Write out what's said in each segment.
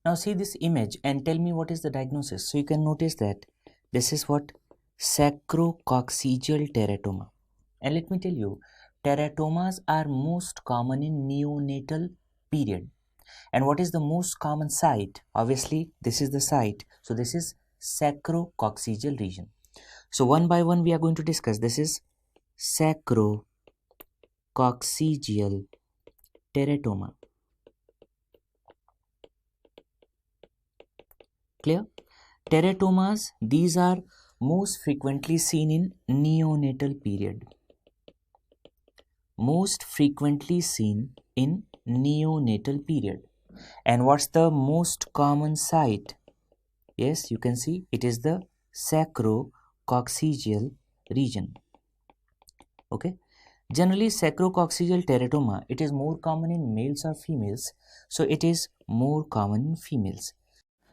Now see this image and tell me what is the diagnosis. So you can notice that this is what sacrococcygeal teratoma. And let me tell you, teratomas are most common in neonatal period. And what is the most common site? Obviously, this is the site. So this is sacrococcygeal region. So one by one we are going to discuss. This is sacrococcygeal teratoma. Clear? Teratomas, these are most frequently seen in neonatal period. Most frequently seen in neonatal period. And what's the most common site? Yes, you can see it is the sacrococcygeal region. Okay. Generally, sacrococcygeal teratoma, it is more common in males or females. So it is more common in females.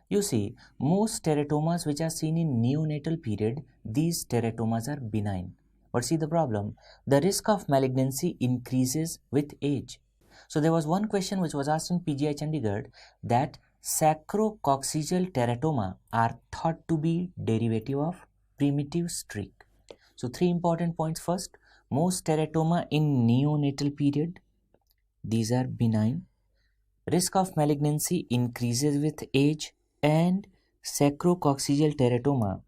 You see, most teratomas which are seen in neonatal period, these teratomas are benign. But see the problem, the risk of malignancy increases with age. So there was one question which was asked in PGI Chandigarh that sacrococcygeal teratoma are thought to be derivative of primitive streak. So three important points. First, most teratoma in neonatal period, these are benign. Risk of malignancy increases with age, and sacrococcygeal teratoma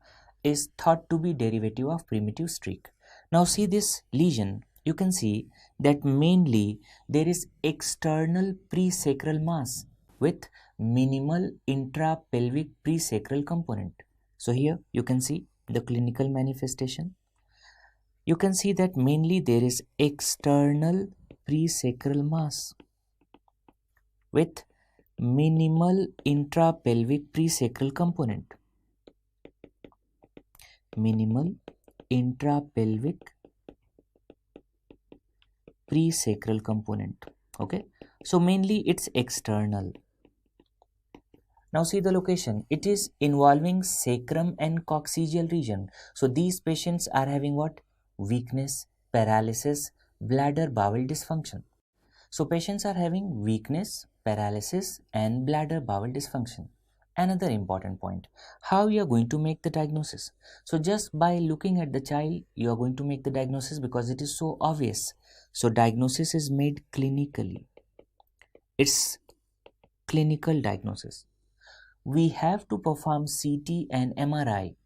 is thought to be derivative of primitive streak. Now see this lesion. You can see that mainly there is external presacral mass with minimal intrapelvic presacral component. So here you can see the clinical manifestation. You can see that mainly there is external presacral mass with minimal intrapelvic presacral component. Minimal intrapelvic presacral component. Okay, so mainly it's external. Now see the location. It is involving sacrum and coccygeal region. So these patients are having what? Weakness, paralysis, bladder bowel dysfunction. So patients are having weakness, paralysis and bladder bowel dysfunction. Another important point, how you are going to make the diagnosis. So just by looking at the child, you are going to make the diagnosis because it is so obvious. So diagnosis is made clinically. It's clinical diagnosis. We have to perform CT and MRI.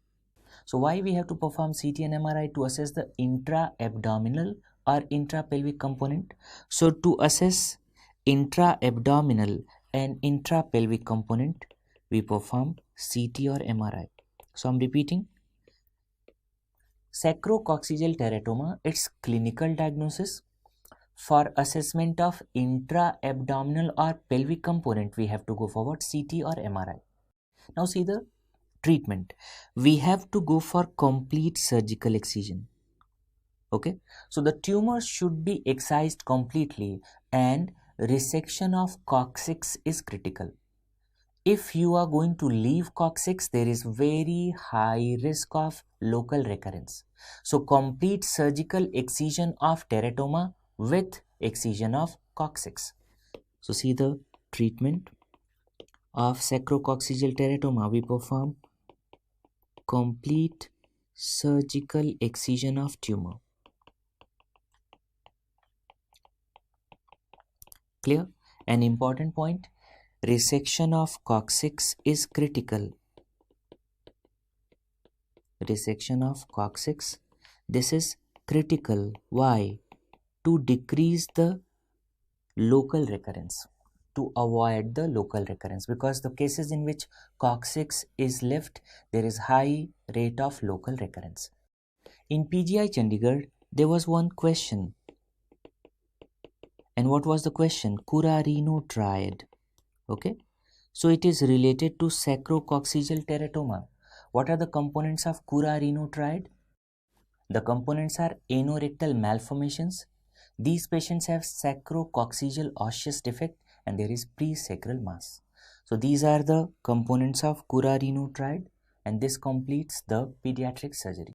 So why we have to perform CT and MRI? To assess the intra-abdominal or intrapelvic component. So to assess intra-abdominal and intrapelvic component, we perform CT or MRI. So I'm repeating. Sacrococcygeal teratoma, its clinical diagnosis. For assessment of intra-abdominal or pelvic component, we have to go forward CT or MRI. Now see the treatment. We have to go for complete surgical excision. Okay, so the tumor should be excised completely and resection of coccyx is critical. If you are going to leave coccyx, there is very high risk of local recurrence. So complete surgical excision of teratoma with excision of coccyx. So see the treatment of sacrococcygeal teratoma. We perform complete surgical excision of tumor. Clear? An important point, resection of coccyx is critical. Resection of coccyx, this is critical. Why? To decrease the local recurrence, to avoid the local recurrence, because the cases in which coccyx is left, there is high rate of local recurrence. In PGI Chandigarh, there was one question. And what was the question? Currarino triad. Okay. So it is related to sacrococcygeal teratoma. What are the components of Currarino triad? The components are anorectal malformations. These patients have sacrococcygeal osseous defect and there is presacral mass. So these are the components of Currarino triad and this completes the pediatric surgery.